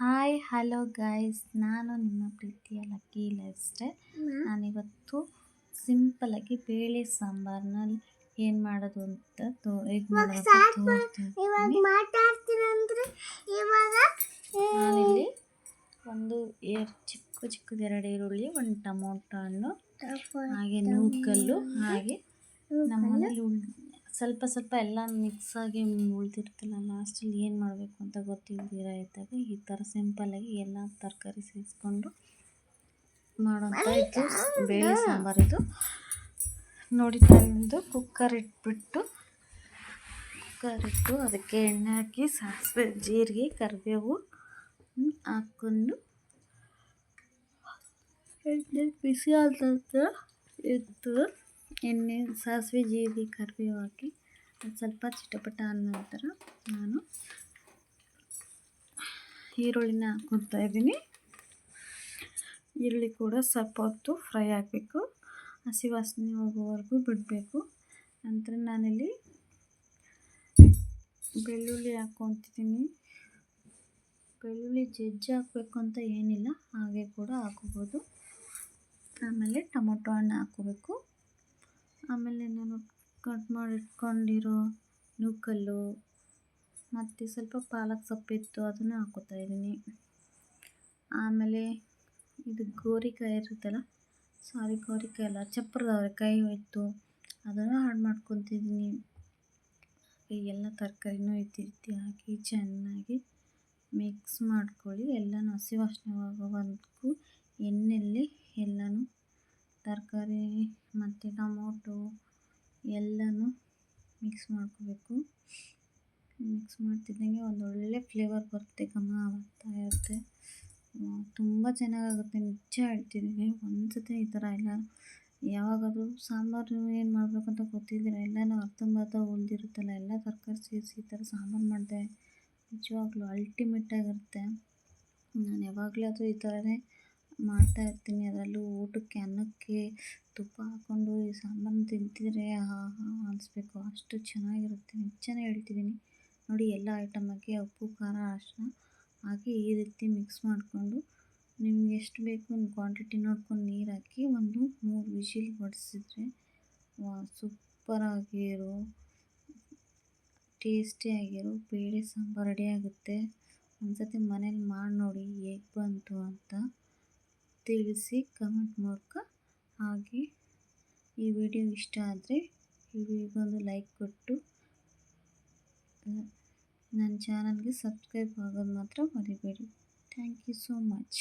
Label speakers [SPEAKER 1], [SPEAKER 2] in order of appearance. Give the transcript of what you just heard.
[SPEAKER 1] Hi hello guys, ನಾನು ನಿಮ್ಮ ಪ್ರೀತಿಯ ಲಕ್ಕಿ ಲೈಫ್ ಸ್ಟೈಲ್. ನಾನಿವತ್ತು ಸಿಂಪಲಾಗಿ ಬೇಳೆ ಸಾಂಬಾರನ್ನ ಏನು ಮಾಡೋದು ಅಂತ ನಾನಿಲ್ಲಿ ಒಂದು ಚಿಕ್ಕದು 2 ಈರುಳ್ಳಿ, ಒಂದು ಟೊಮೊಟೊ ಹಣ್ಣು, ಹಾಗೆ ನೂಕಲ್ಲು, ಹಾಗೆ ನಮ್ಮ ಮನೇಲಿ ಸ್ವಲ್ಪ ಎಲ್ಲ ಮಿಕ್ಸಾಗಿ ಉಳಿದಿರ್ತಲ್ಲ, ಲಾಸ್ಟಲ್ಲಿ ಏನು ಮಾಡಬೇಕು ಅಂತ ಗೊತ್ತಿಲ್ದಿರ ಇದ್ದಾಗ ಈ ಥರ ಸಿಂಪಲ್ಲಾಗಿ ಎಲ್ಲ ತರಕಾರಿ ಸೇರಿಸ್ಕೊಂಡು ಮಾಡೋಂಥ ಇದು ಬೇಳೆ ಸಾಂಬಾರಿದು ನೋಡಿ. ನಾನೊಂದು ಕುಕ್ಕರ್ ಇಟ್ಟು ಅದಕ್ಕೆ ಎಣ್ಣೆ ಹಾಕಿ ಸಾಸಿವೆ, ಜೀರಿಗೆ, ಕರಿಬೇವು ಹಾಕ್ಕೊಂಡು ಎಣ್ಣೆ ಬಿಸಿ ಆದ ನಂತರ ಎಣ್ಣೆ, ಸಾಸಿವೆ, ಜೀರಿಗೆ, ಕರಿಬೇವು ಹಾಕಿ ಅದು ಸ್ವಲ್ಪ ಚಿಟಪಟ ಆದ ನಂತರ ನಾನು ಈರುಳ್ಳಿನ ಹಾಕ್ಕೊತಾ ಇದ್ದೀನಿ. ಈರುಳ್ಳಿ ಕೂಡ ಸ್ವಲ್ಪ ಹೊತ್ತು ಫ್ರೈ ಆಗಬೇಕು, ಹಸಿ ವಾಸನೆ ಹೋಗೋವರೆಗೂ ಬಿಡಬೇಕು. ನಂತರ ನಾನಿಲ್ಲಿ ಬೆಳ್ಳುಳ್ಳಿ ಹಾಕ್ಕೊತಿದ್ದೀನಿ. ಬೆಳ್ಳುಳ್ಳಿ ಜಜ್ಜಿ ಹಾಕಬೇಕು ಅಂತ ಏನಿಲ್ಲ, ಹಾಗೆ ಕೂಡ ಹಾಕೋಬೋದು. ಆಮೇಲೆ ಟೊಮೊಟೊ ಹಣ್ಣು ಹಾಕೋಬೇಕು. ಆಮೇಲೆ ನಾನು ಕಟ್ ಮಾಡಿ ಇಟ್ಕೊಂಡಿರೋ ನೂಕಲ್ಲು ಮತ್ತು ಸ್ವಲ್ಪ ಪಾಲಕ್ ಸೊಪ್ಪಿತ್ತು, ಅದನ್ನು ಹಾಕೋತಾ ಇದ್ದೀನಿ. ಆಮೇಲೆ ಇದು ಗೋರಿಕಾಯಿ ಇರುತ್ತಲ್ಲ, ಗೋರಿಕಾಯಿ ಅಲ್ಲ, ಚಪ್ರದ ಅವರೆಕಾಯಿ ಇತ್ತು, ಅದನ್ನು ಆ್ಯಡ್ ಮಾಡ್ಕೊತಿದ್ದೀನಿ. ಎಲ್ಲ ತರಕಾರಿನೂ ಈ ರೀತಿ ಹಾಕಿ ಚೆನ್ನಾಗಿ ಮಿಕ್ಸ್ ಮಾಡ್ಕೊಳ್ಳಿ. ಎಲ್ಲನೂ ಹಸಿ ವಾಸನೆ ಹೋಗೋವರೆಗೂ ಎಣ್ಣೆಯಲ್ಲಿ ಎಲ್ಲನೂ ತರಕಾರಿ ಮತ್ತು ಟೊಮೊಟೊ ಎಲ್ಲನೂ ಮಿಕ್ಸ್ ಮಾಡ್ಕೋಬೇಕು. ಮಿಕ್ಸ್ ಮಾಡ್ತಿದ್ದಂಗೆ ಒಂದೊಳ್ಳೆ ಫ್ಲೇವರ್ ಬರುತ್ತೆ, ಘಮ ಬರ್ತಾ ಇರುತ್ತೆ, ತುಂಬ ಚೆನ್ನಾಗಾಗುತ್ತೆ. ನಿಜ ಹೇಳ್ತಿದ್ದೀನಿ, ಒಂದು ಸತಿ ಈ ಥರ ಎಲ್ಲ ಯಾವಾಗಾದರೂ ಸಾಂಬಾರು ಏನು ಮಾಡಬೇಕು ಅಂತ ಗೊತ್ತಿದ್ದಿರ, ಎಲ್ಲನೂ ಅರ್ಧಂಬರ್ಧ ಉಳಿದಿರುತ್ತಲ್ಲ, ಎಲ್ಲ ತರಕಾರಿ ಸೇರಿಸಿ ಈ ಥರ ಸಾಂಬಾರು ಮಾಡಿದೆ ನಿಜವಾಗ್ಲೂ ಅಲ್ಟಿಮೇಟಾಗಿರುತ್ತೆ. ನಾನು ಯಾವಾಗಲಾದರೂ ಈ ಥರನೇ ಮಾಡ್ತಾಯಿರ್ತೀನಿ. ಅದರಲ್ಲೂ ಊಟಕ್ಕೆ, ಅನ್ನಕ್ಕೆ ತುಪ್ಪ ಹಾಕ್ಕೊಂಡು ಈ ಸಾಂಬಾರನ್ನ ತಿಂತಿದ್ರೆ ಆಹಾ ಅನಿಸ್ಬೇಕು, ಅಷ್ಟು ಚೆನ್ನಾಗಿರುತ್ತೆ. ನಿಜನೇ ಹೇಳ್ತಿದ್ದೀನಿ. ನೋಡಿ, ಎಲ್ಲ ಐಟಮ್ ಹಾಕಿ ಉಪ್ಪು, ಖಾರ, ಅರಿಶಿನ ಹಾಕಿ ಈ ರೀತಿ ಮಿಕ್ಸ್ ಮಾಡಿಕೊಂಡು ನಿಮ್ಗೆ ಎಷ್ಟು ಬೇಕು ಒಂದು ಕ್ವಾಂಟಿಟಿ ನೋಡ್ಕೊಂಡು ನೀರು ಹಾಕಿ ಒಂದು 3 ವಿಶಿಲ್ ಹೊಡೆಸಿದ್ರೆ ಸೂಪರಾಗಿರೋ ಟೇಸ್ಟಿಯಾಗಿರೋ ಬೇಳೆ ಸಾಂಬಾರು ರೆಡಿಯಾಗುತ್ತೆ. ಒಂದು ಸತಿ ಮನೇಲಿ ಮಾಡಿ ನೋಡಿ, ಹೇಗೆ ಬಂತು ಅಂತ ತಿಳಿಸಿ ಕಮೆಂಟ್ ಮೂಲಕ. ಹಾಗೆ ಈ ವಿಡಿಯೋ ಇಷ್ಟ ಆದರೆ ಈ ವಿಡಿಯೋಗೊಂದು ಲೈಕ್ ಕೊಟ್ಟು ನನ್ನ ಚಾನಲ್ಗೆ ಸಬ್ಸ್ಕ್ರೈಬ್ ಆಗೋದು ಮಾತ್ರ ಮರಿಬೇಡಿ. Thank you so much.